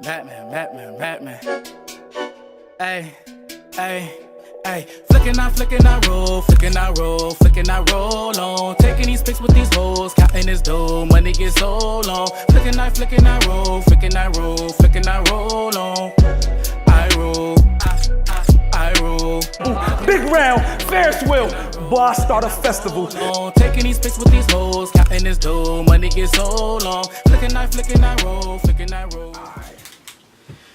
Batman. Hey. Flicking, I roll on. Taking these pics with these hoes, counting this dough, money gets so long. Flicking, I roll on. I roll. Big round, Ferris wheel, boy, I start a festival. Taking these pics with these hoes, counting this dough, money gets so long. Flicking, I roll.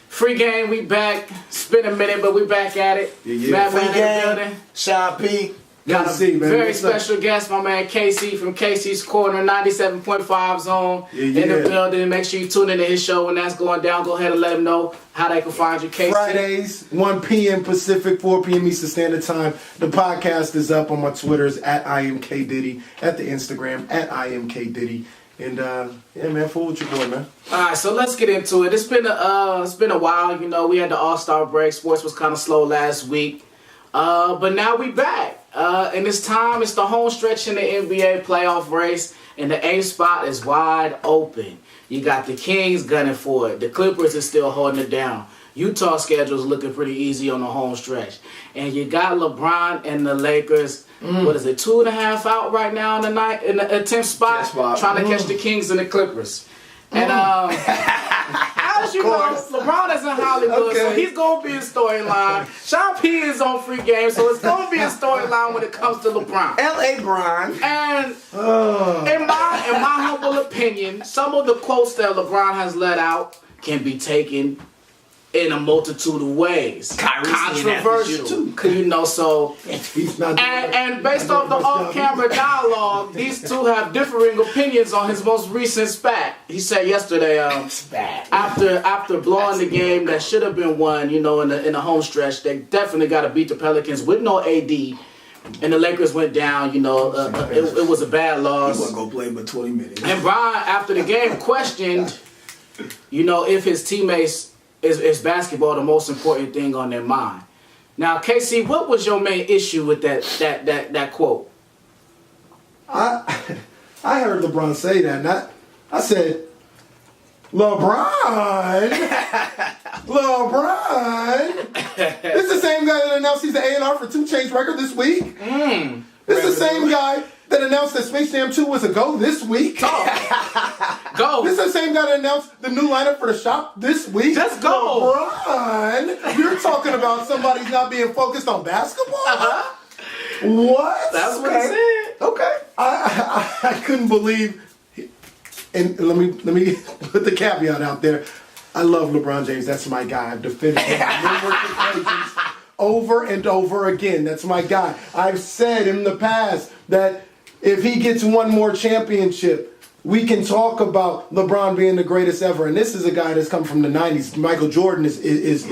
Free game, we back. It's been a minute, but we back at it. Yeah. Free game. Sean P. Got a very special guest, my man KC from KC's Corner, 97.5 Zone in the building. Make sure you tune into his show when that's going down. Go ahead and let him know how they can find you, KC. Fridays, 1 p.m. Pacific, 4 p.m. Eastern Standard Time. The podcast is up on my Twitters at IamKDiddy, at the Instagram at IamKDiddy. And yeah, man, fool with your boy, man. All right, so let's get into it. It's been a while. You know, we had the All-Star break. Sports was kind of slow last week, but now we back. And it's time. It's the home stretch in the NBA playoff race, and the 8th spot is wide open. You got the Kings gunning for it. The Clippers is still holding it down. Utah schedule's looking pretty easy on the home stretch, and you got LeBron and the Lakers. What is it, 2.5 out right now in the 10th spot, trying to catch the Kings and the Clippers. And as you know, LeBron is in Hollywood, so he's gonna be a storyline. Sean P is on Free Game, so it's gonna be a storyline when it comes to LeBron. L.A. Bron. And in my humble opinion, some of the quotes that LeBron has let out can be taken in a multitude of ways. Controversial too. You know, so and based off the off-camera dialogue, these two have differing opinions on his most recent spat. He said yesterday, after blowing the game that should have been won, you know, in the home stretch, they definitely got to beat the Pelicans with no AD. And the Lakers went down, you know, it was a bad loss. He wasn't going to play but 20 minutes. And Brian, after the game, questioned, you know, if his teammates is basketball the most important thing on their mind. Now, KC, what was your main issue with that quote? I heard LeBron say that, and I said, LeBron? This is the same guy that announced he's the A&R for 2 Chainz record this week? This is the same guy that announced that Space Jam 2 was a go this week? Go. This is the same guy that announced the new lineup for the shop this week? Just go. LeBron, you're talking about somebody's not being focused on basketball? What? That's what he said. Okay. I couldn't believe, and let me put the caveat out there. I love LeBron James. That's my guy. I've defended him on numerous occasions over and over again. That's my guy. I've said in the past that if he gets one more championship, we can talk about LeBron being the greatest ever. And this is a guy that's come from the 90s. Michael Jordan is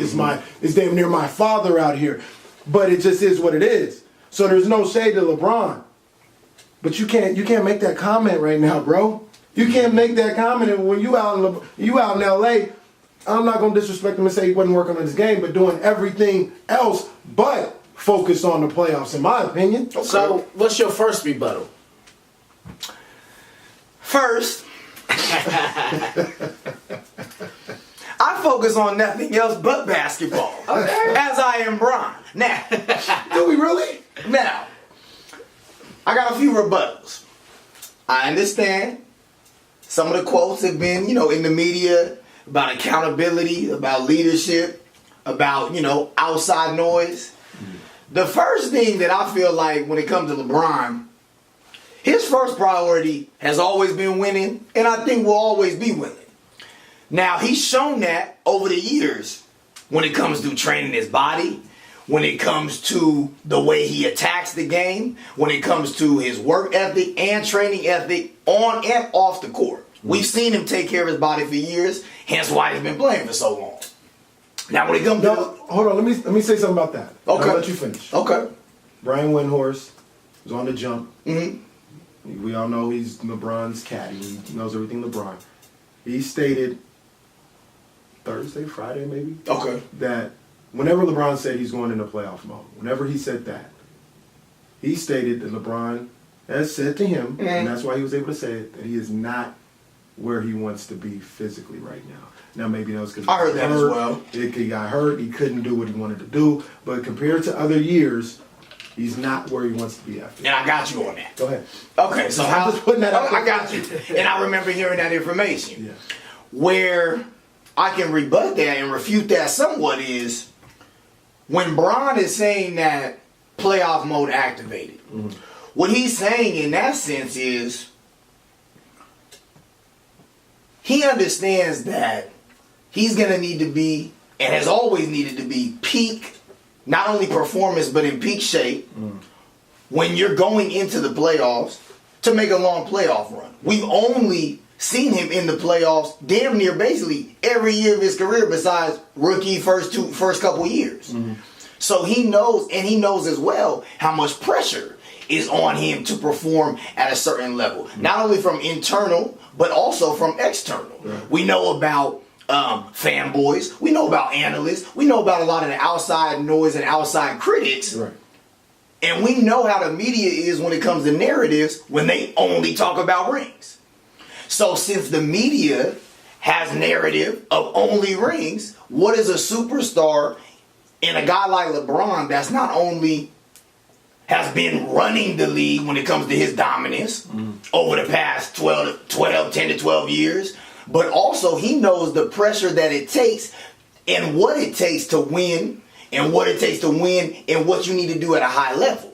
damn near my father out here. But it just is what it is. So there's no shade to LeBron. But you can't make that comment right now, bro. You can't make that comment. And when you out in LA, I'm not gonna disrespect him and say he wasn't working on his game, but doing everything else but focus on the playoffs, in my opinion. Okay. So, what's your first rebuttal? First, I focus on nothing else but basketball. Okay. As I am Bron. Now, do we really? Now, I got a few rebuttals. I understand some of the quotes have been, you know, in the media about accountability, about leadership, about, you know, outside noise. The first thing that I feel like when it comes to LeBron, his first priority has always been winning, and I think will always be winning. Now, he's shown that over the years when it comes to training his body, when it comes to the way he attacks the game, when it comes to his work ethic and training ethic on and off the court. We've seen him take care of his body for years, hence why he's been playing for so long. Now, when it comes to... Hold on, let me say something about that. Okay. I'll let you finish. Okay. Brian Windhorst was on the jump. Mm-hmm. We all know he's LeBron's caddy. He knows everything LeBron. He stated Thursday, Friday maybe, that whenever LeBron said he's going into playoff mode, whenever he said that, he stated that LeBron has said to him, and that's why he was able to say it, that he is not where he wants to be physically right now. Now maybe that was because I heard that as well. He got hurt. He couldn't do what he wanted to do. But compared to other years, he's not where he wants to be after. And I got you on that. Go ahead. Okay, so I'm just putting that out I there. got you. And I remember hearing that information. Yeah. Where I can rebut that and refute that somewhat is when Bron is saying that playoff mode activated. Mm-hmm. What he's saying in that sense is he understands that he's going to need to be, and has always needed to be, peak, not only performance, but in peak shape when you're going into the playoffs to make a long playoff run. We've only seen him in the playoffs damn near basically every year of his career besides rookie first couple years. Mm-hmm. So he knows, and he knows as well how much pressure is on him to perform at a certain level. Mm-hmm. Not only from internal, but also from external. Right. We know about fanboys. We know about analysts. We know about a lot of the outside noise and outside critics. Right. And we know how the media is when it comes to narratives when they only talk about rings. So since the media has narrative of only rings, what is a superstar and a guy like LeBron that's not only has been running the league when it comes to his dominance over the past 10 to 12 years, but also he knows the pressure that it takes and what it takes to win and what it takes to win and what you need to do at a high level.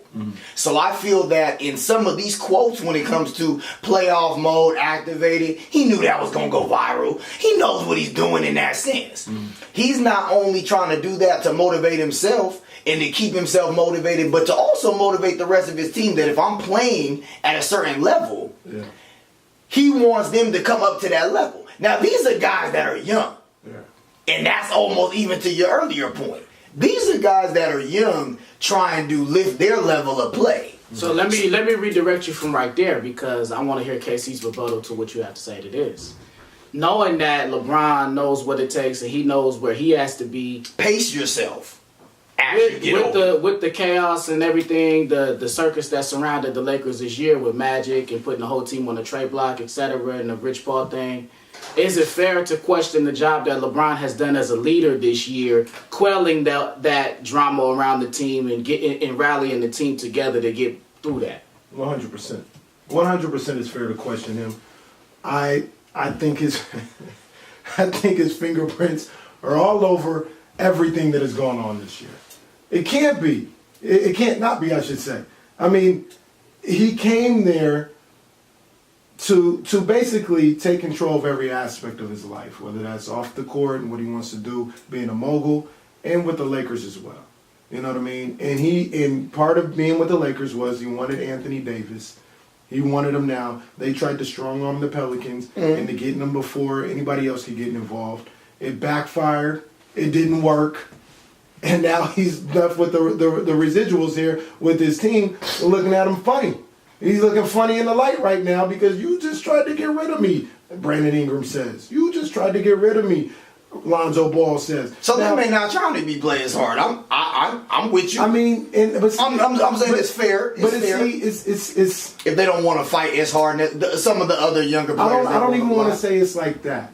So I feel that in some of these quotes when it comes to playoff mode activated, he knew that was going to go viral. He knows what he's doing in that sense. He's not only trying to do that to motivate himself and to keep himself motivated, but to also motivate the rest of his team that if I'm playing at a certain level, he wants them to come up to that level. Now, these are guys that are young. And that's almost even to your earlier point. These are guys that are young trying to lift their level of play. So let me redirect you from right there because I want to hear KC's rebuttal to what you have to say to this. Knowing that LeBron knows what it takes and he knows where he has to be. Pace yourself. With the chaos and everything, the circus that surrounded the Lakers this year with Magic and putting the whole team on the trade block, etc., and the Rich Paul thing, is it fair to question the job that LeBron has done as a leader this year, quelling that drama around the team and rallying the team together to get through that? 100%. 100% is fair to question him. I think his fingerprints are all over everything that has gone on this year. It can't be. It can't not be, I should say. I mean, he came there to basically take control of every aspect of his life, whether that's off the court and what he wants to do, being a mogul, and with the Lakers as well. You know what I mean? And part of being with the Lakers was he wanted Anthony Davis. He wanted him now. They tried to strong-arm the Pelicans into getting him before anybody else could get involved. It backfired. It didn't work. And now he's left with the residuals here with his team looking at him funny. He's looking funny in the light right now because you just tried to get rid of me, Brandon Ingram says. You just tried to get rid of me, Lonzo Ball says. So they may not trying to be playing as hard. I'm with you. I mean, I'm saying it's fair. It's if they don't want to fight as hard as some of the other younger players. I don't even want to say it's like that.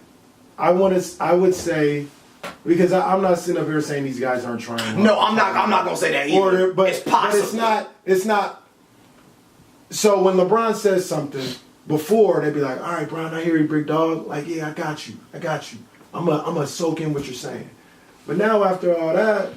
I would say, because I'm not sitting up here saying these guys aren't trying hard. No, I'm not gonna say that either. But it's possible. But it's not. So when LeBron says something before, they'd be like, "All right, Bron, I hear you, big dog. Like, yeah, I got you. I'm gonna soak in what you're saying." But now after all that,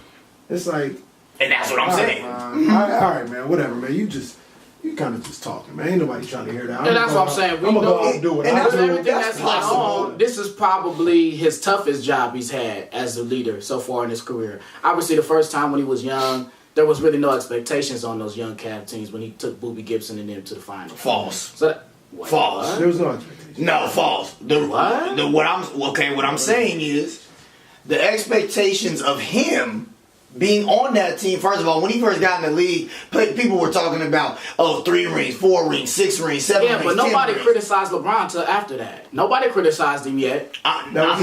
it's like, and that's what I'm saying. All right, man, whatever, man. You kind of just talking, man. Ain't nobody trying to hear that. And that's what I'm saying. I'm gonna go out and do it. And that's everything that's going on. This is probably his toughest job he's had as a leader so far in his career. Obviously, the first time when he was young, there was really no expectations on those young Cavs teams when he took Boobie Gibson and them to the finals. False. So false. What? There was no expectations. No, false. What I'm saying is the expectations of him being on that team, first of all, when he first got in the league, people were talking about, 3 rings, 4 rings, 6 rings, 7 rings. Yeah, but nobody 10 rings. criticized LeBron till after that. Nobody criticized him yet. I'm not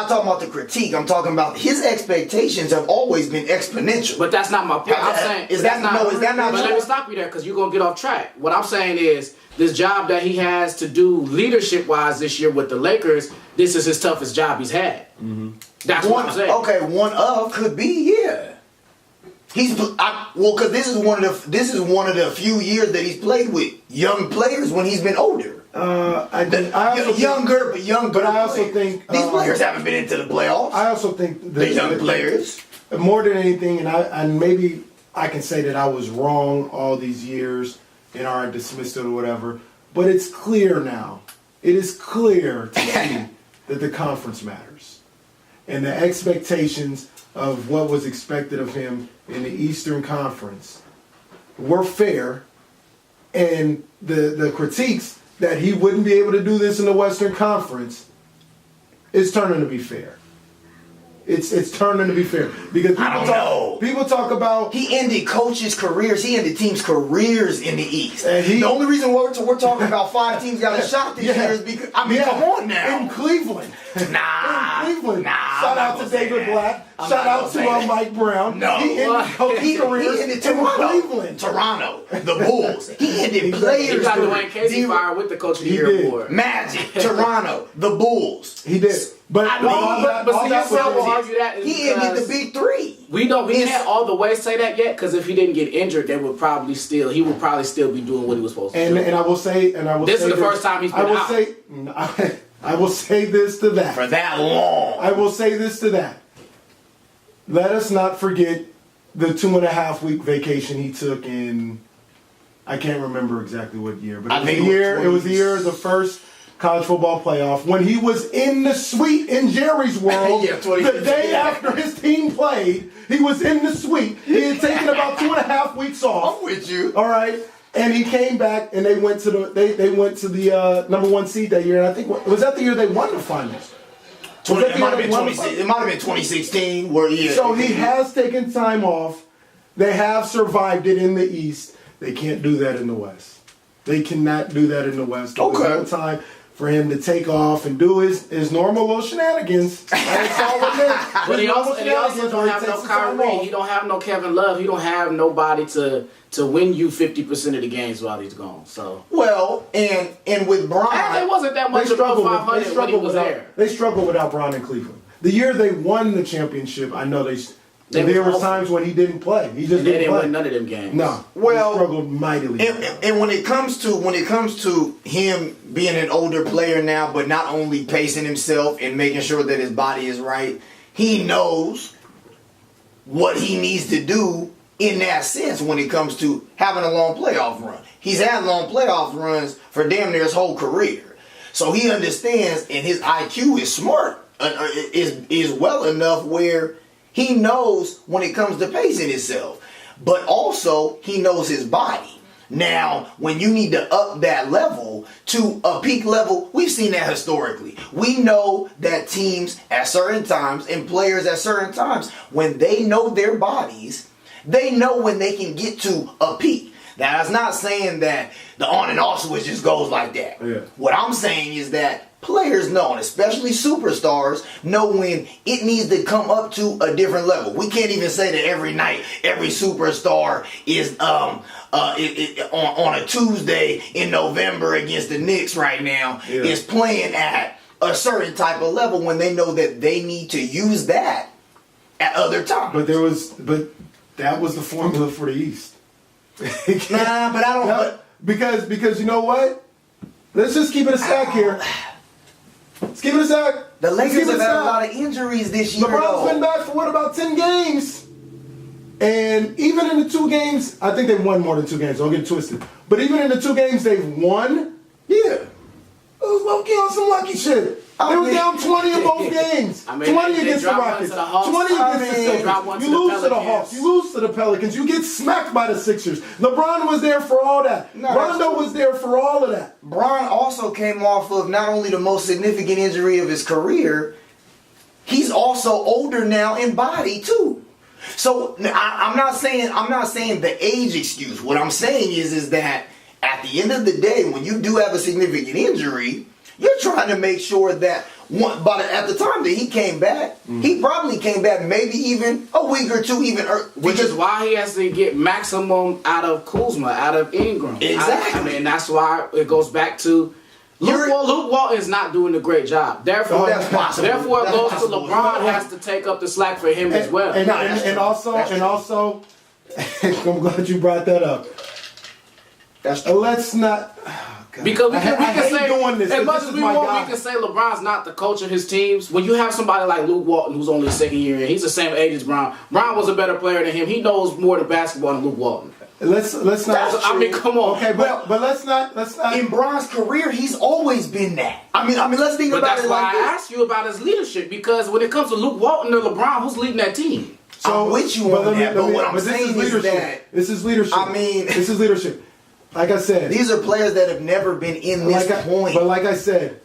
talking about the critique. I'm talking about his expectations have always been exponential. But that's not my point. I'm saying is that not But let true? me stop you there because you're gonna get off track. What I'm saying is this job that he has to do leadership wise this year with the Lakers. This is his toughest job he's had. That's what I'm saying. Okay, one of could be, yeah. Because this is one of the few years that he's played with young players when he's been older. Younger. But I also think these players haven't been into the playoffs. I also think the young players, more than anything, and maybe I can say that I was wrong all these years and I dismissed it or whatever. But it's clear now. It is clear to see that the conference matters, and the expectations of what was expected of him in the Eastern Conference were fair, and the critiques that he wouldn't be able to do this in the Western Conference is turning to be fair. It's turning to be fair because people talk about he ended coaches' careers, he ended teams' careers in the East. And the only reason we're talking about 5 teams got a shot this year is because come on now. In Cleveland. Nah. In Cleveland. Nah. Shout out to David Black. Shout out to Mike Brown. No. He ended coaching careers he ended in Cleveland. Toronto. The Bulls. He ended players. He got Dwayne Casey fired with the Coach of the Year award. Magic. Toronto. The Bulls. He did. But see, yourself will argue that he ended the big 3. We can't all the way say that yet because if he didn't get injured, he would probably still be doing what he was supposed to do. And I will say, this is the first time he's been out. I will say this to that. For that long. I will say this to that. Let us not forget the 2.5 week vacation he took in. I can't remember exactly what year, but it was the year of the first college football playoff when he was in the suite in Jerry's World. The day after his team played, he was in the suite. He had taken about 2.5 weeks off. I'm with you. All right. And he came back and they went to the number 1 seed that year. And I think was that the year they won the finals. It might have been 2016. So he has taken time off. They have survived it in the East. They can't do that in the West. They cannot do that in the West. Okay. There's no time for him to take off and do his normal little shenanigans. That's all it is. But he also don't have no Kyrie. He don't have no Kevin Love. He don't have nobody to win you 50% of the games while he's gone. So and with Bron, it wasn't that much above 500 when he was there. They struggled without Bron in Cleveland. The year they won the championship, I know there were times when he didn't play. He just didn't play. Win none of them games. No. Well, he struggled mightily. And when it comes to him being an older player now, but not only pacing himself and making sure that his body is right, he knows what he needs to do in that sense when it comes to having a long playoff run. He's had long playoff runs for damn near his whole career. So he understands, and his IQ is smart, is well enough where he knows when it comes to pacing himself. But also, he knows his body. Now, when you need to up that level to a peak level, we've seen that historically. We know that teams at certain times and players at certain times, when they know their bodies, they know when they can get to a peak. Now, that's not saying that the on and off switch just goes like that. Yeah. What I'm saying is that players know, and especially superstars, know when it needs to come up to a different level. We can't even say that every night, every superstar is on a Tuesday in November against the Knicks right now is playing at a certain type of level when they know that they need to use that at other times. But that was the formula for the East. Nah, but I don't. No, because you know what? Let's just keep it a stack here. Let's keep it a stack. The Lakers have had a lot of injuries this year. LeBron's been back for about 10 games. And even in the 2 games, I think they've won more than 2 games. Don't get it twisted. But even in the 2 games they've won, it was low-key on some lucky shit. They were down 20 in both games. 20 against the Rockets. 20 against the Sixers. You lose to the Hawks. You lose to the Pelicans. You get smacked by the Sixers. LeBron was there for all that. Rondo was there for all of that. Bron also came off of not only the most significant injury of his career, he's also older now in body too. So I'm not saying the age excuse. What I'm saying is that at the end of the day, when you do have a significant injury, you're trying to make sure that but at the time that he came back, he probably came back maybe even a week or two, which is why he has to get maximum out of Kuzma, out of Ingram. Exactly. I mean, that's why it goes back to Luke Walton is not doing a great job. Therefore, that's possible. Therefore, it That's goes possible. to LeBron has to take up the slack for him as well. And also, I'm glad you brought that up. That's true. Let's not. Because we can hate say, doing this, as much this as is we my want, guy. we can say LeBron's not the coach of his teams. When you have somebody like Luke Walton, who's only second year in, he's the same age as Bron. Bron was a better player than him. He knows more to basketball than Luke Walton. Let's not. I mean, come on. Okay, but let's not. In Bron's career, he's always been that. I mean, let's think But about that's it why like I this. asked you about his leadership, because when it comes to Luke Walton or LeBron, who's leading that team? I'm with you on that, but what I'm saying is that this is leadership. I mean, this is leadership. Like I said, these are players that have never been in this point. But like I said,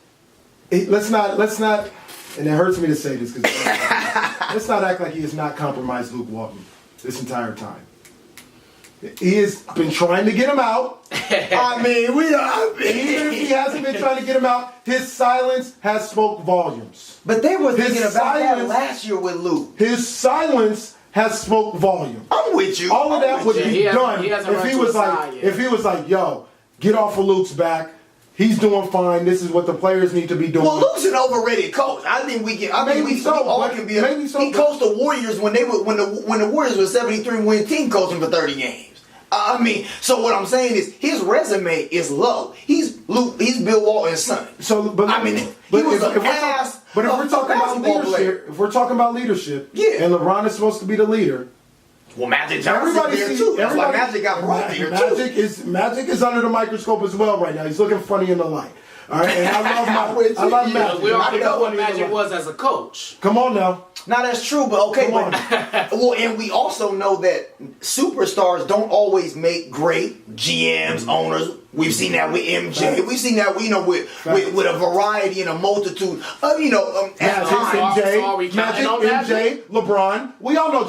let's not. And it hurts me to say this because let's not act like he has not compromised Luke Walton this entire time. He has been trying to get him out. I mean, Even if he hasn't been trying to get him out, his silence has spoke volumes. But they were thinking His about that silence- last year with Luke. His silence has spoke volumes. I'm with you. All of that would you. be He hasn't- done he hasn't if run he to was his like, side yet. if he was like, yo, get off of Luke's back. He's doing fine. This is what the players need to be doing. Well, Luke's an overrated coach. I think we can. I mean, Maybe we so, all but- can be. maybe so, He but- coached the Warriors when the Warriors were 73-win team, coaching for 30 games. I mean, so what I'm saying is his resume is low. He's Bill Walton's son. So, but I mean, but he was if an we're ass. But if we're talking about basketball leadership, player. if we're talking about leadership, Yeah. and LeBron is supposed to be the leader, Well, Magic Johnson everybody there sees. too. That's why everybody- Magic got brought there too. Magic is under the microscope as well right now. He's looking funny in the light. All right, and I love Yeah, Magic. We already He's know what funny in the Magic light. was as a coach. Come on now. Now that's true, but okay. Come Well, and we also know that superstars don't always make great GMs, owners. We've seen that with MJ. Right. We've seen that, with a variety and a multitude of, at Magic, times. So are we MJ, counting on MJ, LeBron. We all know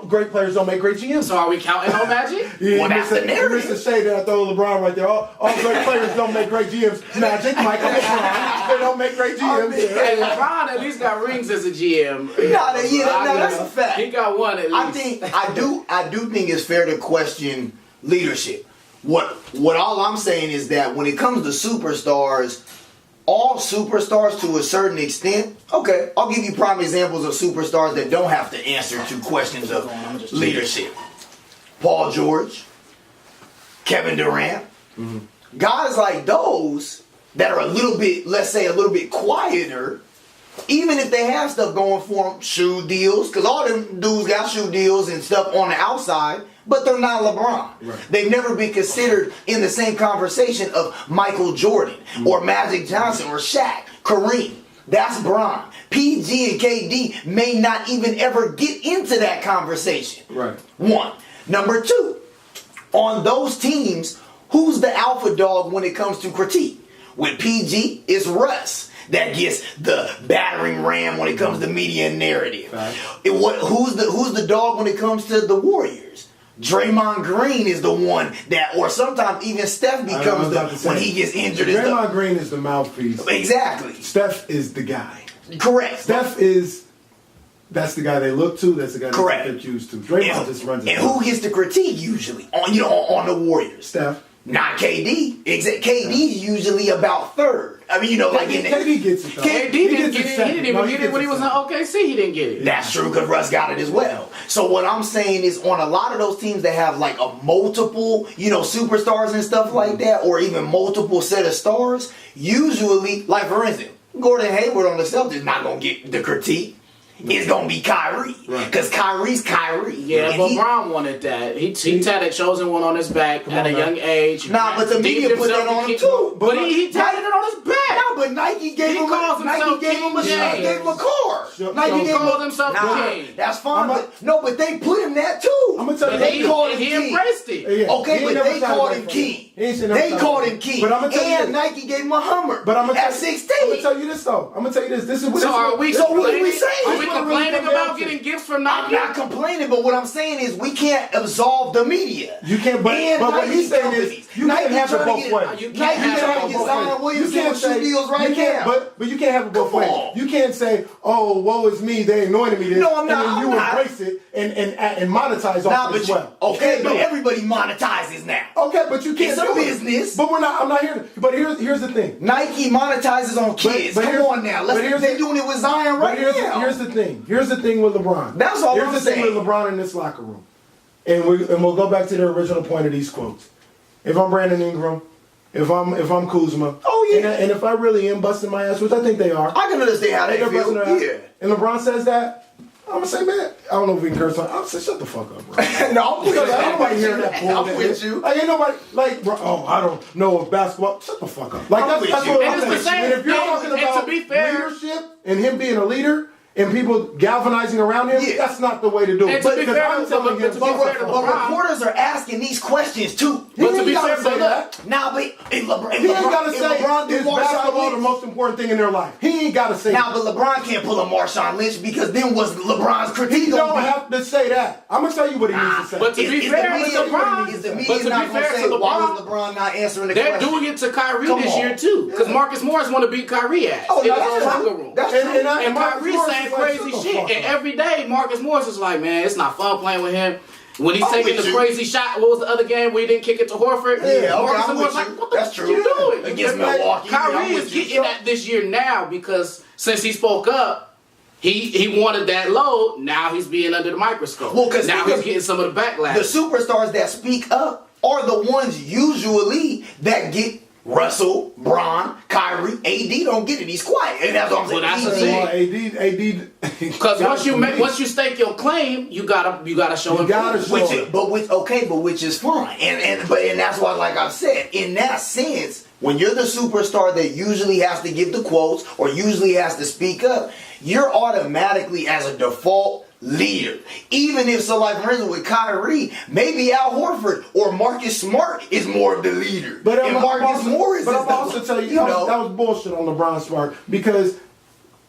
great players don't make great GMs. So are we counting on Magic? Yeah, Well, that's the narrative. You missed the shade that I throw LeBron right there. All great players don't make great GMs. Magic, Michael, LeBron, they don't make great GMs. Hey, LeBron at least got rings as a GM. That's a fact. He got one at least. I do think it's fair to question leadership. What all I'm saying is that when it comes to superstars, all superstars to a certain extent, okay, I'll give you prime examples of superstars that don't have to answer to questions of leadership. Paul George, Kevin Durant, guys like those that are a little bit, let's say, a little bit quieter. Even if they have stuff going for them, shoe deals, because all them dudes got shoe deals and stuff on the outside, but they're not LeBron. Right. They've never been considered in the same conversation of Michael Jordan or Magic Johnson or Shaq, Kareem. That's Bron. PG and KD may not even ever get into that conversation. Right. One. Number two, on those teams, who's the alpha dog when it comes to critique? With PG, it's Russ that gets the battering ram when it comes to media and narrative. Right. Who's the dog when it comes to the Warriors? Draymond Green is the one that, or sometimes even Steph becomes when he gets injured. Draymond Green is the mouthpiece. Exactly. Steph is the guy. Correct. That's the guy they look to. That's the guy Correct. they're used to. Draymond just runs it. And who gets the critique usually on the Warriors? Steph. Not KD. KD's usually about third. I mean, like in KD gets it though. KD didn't gets get it. He didn't even get it when he was in OKC. He didn't get it. That's true because Russ got it as well. So what I'm saying is on a lot of those teams that have like a multiple, superstars and stuff like that, or even multiple set of stars, usually, like for instance, Gordon Hayward on the Celtics not going to get the critique. It's going to be Kyrie. Because Kyrie's Kyrie. Yeah, And but Bron wanted that. He tatted chosen one on his back at a young age. Nah, but the media put that on him too. But he tatted it on his back. No, but Nike gave He him calls himself Gave him a King shot, James. gave him a car. Sure. Nike He gave calls him himself King. That's fine. I'm But they put him that too. I'm gonna tell you, But They called him he King. embraced it. Yeah, Okay, he but ain't never they tried to called break him from King. it. He ain't never They tried called to him break King. But I'm gonna tell you and this. Nike gave him a Hummer. But I'm gonna at tell 16. I'm gonna tell you this though. I'm gonna tell you this. This is what. So are we So what are complaining? we saying? Are we This is what it really complaining comes down about to. getting gifts from I'm Nike? not complaining, but what I'm saying is we can't absolve the media. You can't. But And what Nike he's saying companies. is you can't have it trying to both get- ways. You can't Nike have it trying to both get ways. Zion Williamson with shoe deals right you can't, now. but you can't have it both Come ways. on. You can't say, "Oh, woe is me, they anointed me this," No, I'm not, and then you I'm not. embrace it and monetize Nah, off but it as you, well. okay, You but can't do it. everybody monetizes now. Okay, but you can't It's a do it. business. But we're not. I'm not here. But here's the thing. Nike monetizes on kids. but Come here's- on now, but here's they're the- doing it with Zion But right now. here's the thing. Here's the thing with LeBron. That's all Here's I'm the thing saying. with LeBron in this locker room, and we'll go back to the original point of these quotes. If I'm Brandon Ingram, if I'm Kuzma, Oh, yeah. and if I really am busting my ass, which I think they are, I can understand how they they're busting feel. their ass, Yeah. and LeBron says that, I'm gonna say, man, I don't know if we can curse on. I'm gonna say, shut the fuck up, bro. No, I'm with you. Because ain't nobody hearing that I'm bullshit. with you. Like ain't nobody like, bro, oh, I don't know if basketball. Shut the fuck up. Like I'm that's with what you. I'm And it's the saying. same And if you're thing, talking and to about be fair- leadership and him being a leader and people galvanizing around him, Yeah. that's not the way to do it. And to be Because fair, I'm telling but him, to be fuck fair off. to But LeBron- reporters are asking these questions too. But to ain't be gotta fair, say but that. Now, but in LeBron, He ain't gotta if say LeBron do is basketball the Marshawn Lynch. most important thing in their life. He ain't gotta say Now, that. but LeBron can't pull a Marshawn Lynch because then what's LeBron's He critique don't gonna be? have to say that. I'm gonna tell you what he needs to say. But to be Is fair the to media, LeBron, is the but media to not be gonna fair say to why LeBron, was LeBron not answering the they're question? doing it to Kyrie Come this on. year too, because Marcus Morris want to beat Kyrie ass Oh, in no, his own that's locker true. room. That's And- true. and I- And Marcus Kyrie Morris saying is like, crazy shut the shit. fuck And up. every day, Marcus Morris is like, man, it's not fun playing with him. When he's I'm taking with the you. crazy shot, what was the other game where he didn't kick it to Horford? Yeah, okay, Marcus I'm Morris with like, you. what the That's fuck true. you doing? Against And like, Milwaukee, I'm Kyrie with is you. getting that this year now because since he spoke up, he wanted that load. Now he's being under the microscope. Well, 'cause now because he's getting some of the backlash. The superstars that speak up are the ones usually that get Russell, Bron, Kyrie, AD don't get it. He's quiet, and that's what I'm saying. Well, that's the Easy. thing. AD. Because once you stake your claim, you gotta show You him. gotta show proof. Which is fine, and that's why, like I've said, in that sense, when you're the superstar that usually has to give the quotes or usually has to speak up, you're automatically as a default leader. Even if so, like for instance with Kyrie, maybe Al Horford or Marcus Smart is more of the leader, But and Marcus Morris. But is I'm the- also tell you, know. that was bullshit on LeBron's part because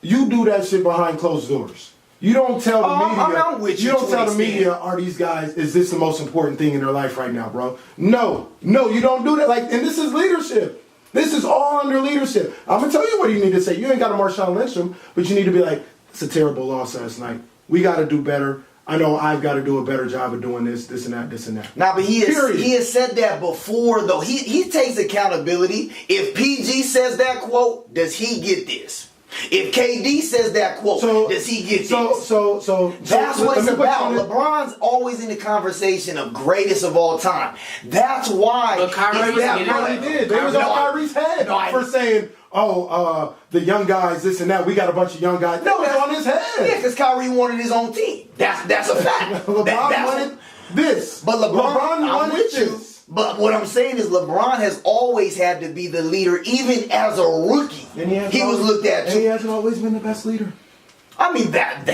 you do that shit behind closed doors. You don't tell the Oh, media. I'm with you don't to tell an the media, extent. are these guys? Is this the most important thing in their life right now, bro? No, you don't do that. Like, and this is leadership. This is all under leadership. I'm gonna tell you what you need to say. You ain't got to Marshawn Lynch him, but you need to be like, it's a terrible loss last night. We got to do better. I know I've got to do a better job of doing this and that, this and that. Nah, but he Period. has said that before though. He takes accountability. If PG says that quote, does he get this? If KD says that quote, does he get this? So That's let what it's me put you about. on it. LeBron's always in the conversation of greatest of all time. That's why. But Kyrie it's was that getting way. it. They did. They was on Kyrie's head for saying, the young guys, this and that. We got a bunch of young guys. That was on his Yeah, head. because Kyrie wanted his own team. That's a fact. LeBron That's- wanted this. But LeBron I'm wanted with you. this. But what I'm saying is LeBron has always had to be the leader, even as a rookie. And He was looked at And he too. hasn't always been the best leader. I mean that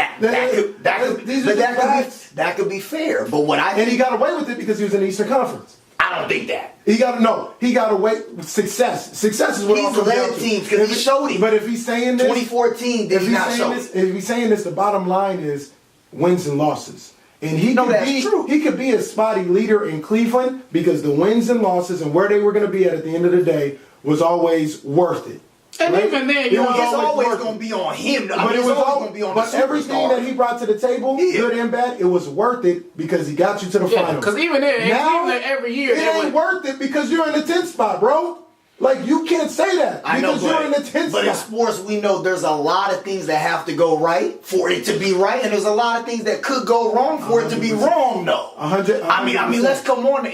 These are the facts. that could be fair. But what I And he got away with it because he was in the Eastern Conference. I don't think that. He got away with success. Success is what He's it all comes led down to. teams 'cause he showed it. But if he's saying this, 2014 did if he he's not saying show this, it? if he's saying this, the bottom line is wins and losses. And he No, could that's be true. he could be a spotty leader in Cleveland because the wins and losses and where they were going to be at the end of the day was always worth it. And Right? even then, It you was know, It's always worth it. going to be on him. I But mean, it it's was always all, going to be on but the everything superstar. that he brought to the table, Yeah. good and bad, it was worth it because he got you to the yeah, finals. because even then, in Cleveland, every year it they ain't would. worth it because you're in the 10th spot, bro. Like you can't say that I know, because you're in the 10th but in spot. sports, we know there's a lot of things that have to go right for it to be right, and there's a lot of things that could go wrong for it to be 100%. wrong, though. 100%. I mean, let's come on.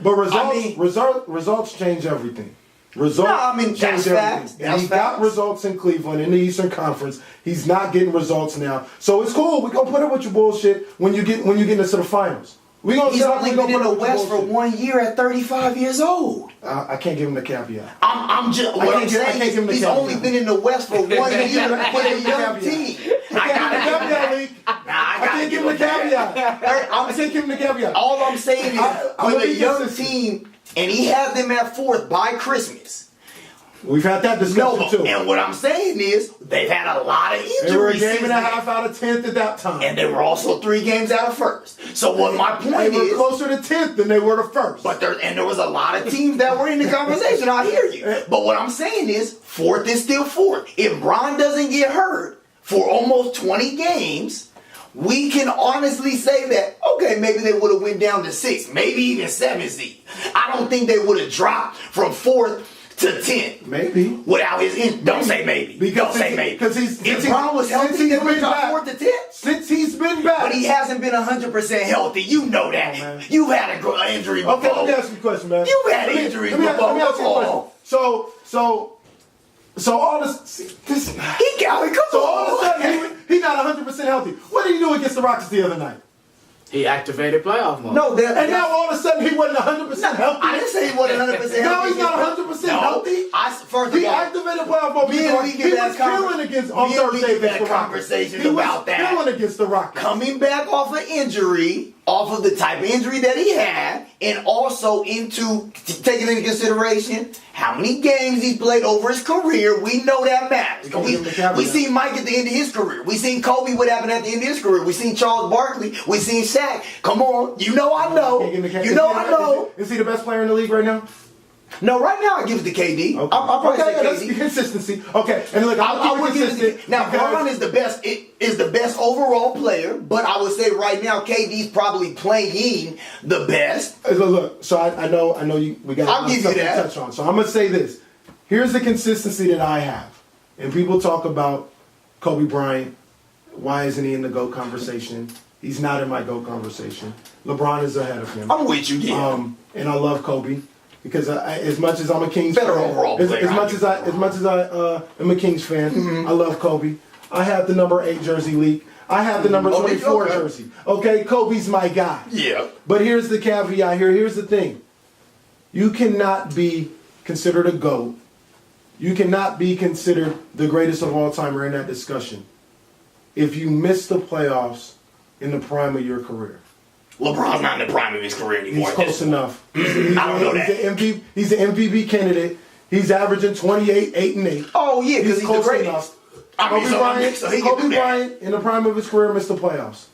But results change everything. Results No, I mean, change that's everything. facts. And That's he got facts. results in Cleveland in the Eastern Conference. He's not getting results now. So it's cool. We're gonna put up with your bullshit when you get into the finals. We gonna He's set up, only we gonna been in put the up West for bullshit. 1 year at 35 years old. I can't give him the caveat. I'm just what I'm saying. give him the He's caveat. only been in the West for 1 year with a young team. I can't give him the caveat. I can't give him the caveat. All I'm saying is, I'm with gonna a be young consistent. team, and he had them at 4th by Christmas. We've had that discussion too. And what I'm saying is, they've had a lot of They were a injuries. game and a half out of 10th at that time. And they were also 3 games out of 1st. So what my They point were is, closer to 10th than they were to 1st. but there was a lot of teams that were in the conversation. I hear you. But what I'm saying is, 4th is still 4th. If Bron doesn't get hurt for almost 20 games, we can honestly say that, okay, maybe they would have went down to 6, maybe even 7 seed. I don't think they would have dropped from 4th to 10th. Maybe. Without his don't say maybe. Don't say maybe. Because if Bron was healthy, they would have dropped 4th to 10th. Since he's been back. But he hasn't been 100% healthy. You know that. man. You've had an injury before. Okay, let me ask you a question, man. You've had Let me- injuries let me ask- before. Let me ask you a Come question. on. So all this. He got it. Come So all of a on. sudden he's not 100% healthy. What did he do against the Rockets the other night? He activated playoff mode. No, And now all of a sudden he wasn't 100% healthy. I didn't say he wasn't 100% healthy. Now he's not 100% healthy. First of He all, activated playoff mode. Me and we He get that was killing against on me and we Thursday get that against the Rockets. conversation He was about that. killing against the Rockets. coming back off an injury, off of the type of injury that he had, and also taking into consideration how many games he's played over his career, we know that matters. We seen Mike at the end of his career. We seen Kobe, what happened at the end of his career. We seen Charles Barkley. We seen Shaq. Come on. You know I know. You know I know. Is he the best player in the league right now? No, right now I give it to KD. Okay. I'll probably say that's KD. consistency. Okay, and look, I I'll would keep it give it consistent. to, now because- Bron is the best overall player, but I would say right now KD's probably playing the best. Look, so I know we got I'll give you stuff to that. touch on. So I'm gonna say this. Here's the consistency that I have. And people talk about Kobe Bryant. Why isn't he in the GOAT conversation? He's not in my GOAT conversation. LeBron is ahead of him. I'm with you, yeah. And I love Kobe because as much as I'm a Kings Better fan, overall player. as much as I am a Kings fan, I love Kobe. I have the number 8 jersey leak. I have the number 24 okay. jersey. Okay, Kobe's my guy. Yeah. But here's the caveat here. Here's the thing. You cannot be considered a GOAT. You cannot be considered the greatest of all time or in that discussion if you miss the playoffs in the prime of your career. LeBron's not in the prime of his career anymore. He's close enough. I don't know that. He's an MVP candidate. He's averaging 28, 8 and 8. Oh yeah, because he's the close greatest. enough. I mean, so he can Kobe do that Bryant in the prime of his career missed the playoffs.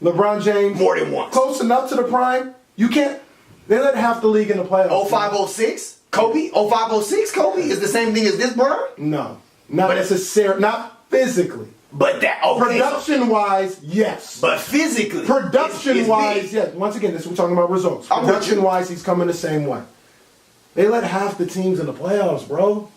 LeBron James more than once. close enough to the prime. You can't. They let half the league in the playoffs. 0506 Kobe. 0506 Kobe is the same thing as this, bro. No, not necessarily. Not physically. But that Production wise, yes. But physically, Production it's wise, big. yes. Once again, this we're talking about results. I'm with you. Production wise, he's coming the same way. They let half the teams in the playoffs, bro.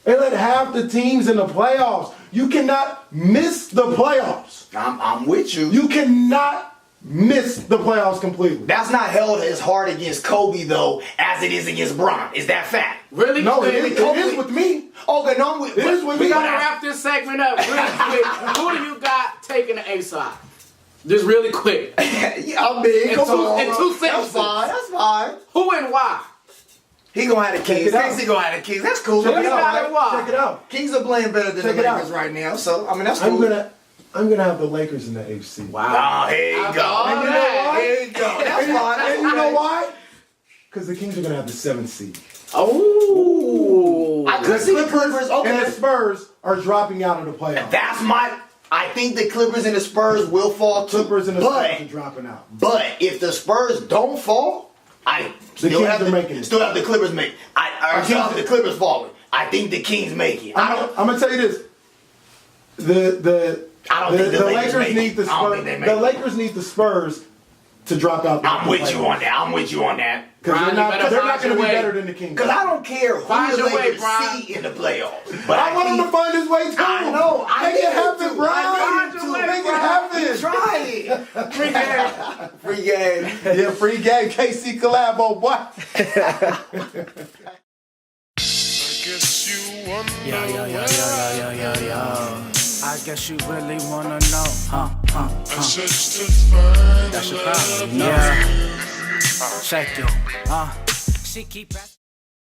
They let half the teams in the playoffs. You cannot miss the playoffs. I'm with you. You cannot miss the playoffs completely. That's not held as hard against Kobe though as it is against Bron. Is that fact? Really? No, it Clearly, is with me. Okay, no, I'm with. It is with me. We gotta wrap this segment up really quick. Who do you got taking the A side? Just really quick. Yeah, I'm big. In Come two- on, in bro. two That's sentences. fine. That's fine. Who and why? He gonna have the Kings. it out. Casey gonna have the Kings. That's cool. Check Who it you out, got right? and why? Check it out. Kings are playing better than Check the it out. Lakers right now. So I mean that's cool. I'm gonna have the Lakers in the AFC. Wow. Oh, here you After go. all And you know that. why? Here you go. That's fine. That's And you know okay. why? Because the Kings are gonna have the 7th seed. Oh. I could see the Clippers. and Okay, the Spurs are dropping out of the playoffs. that's my. I think the Clippers and the Spurs will fall too. Clippers and the but Spurs are dropping out. but if the Spurs don't fall, I still Kings have are making it. still have the Clippers make. I still have the Clippers falling. I think the Kings make it. I'm gonna tell you this. I don't think the Lakers make need the it. I don't Spurs. think they make The it. Lakers need the Spurs to drop out. I'm with you on that. I'm with you on that. Because Brian, they're you better not find going to your be way. better than the Kings. Because I don't care who Find the your way, Lakers Brian. see in the playoffs. But I want him to find his way too. I know. I Make need it happen, to. Brian. I need Find your to. way, Make it Brian. happen. Try it. Free game. Free game. Yeah, free game. KC collabo. What? Yo. I guess you really wanna know, huh? That's your problem. Yeah. Check it. She keep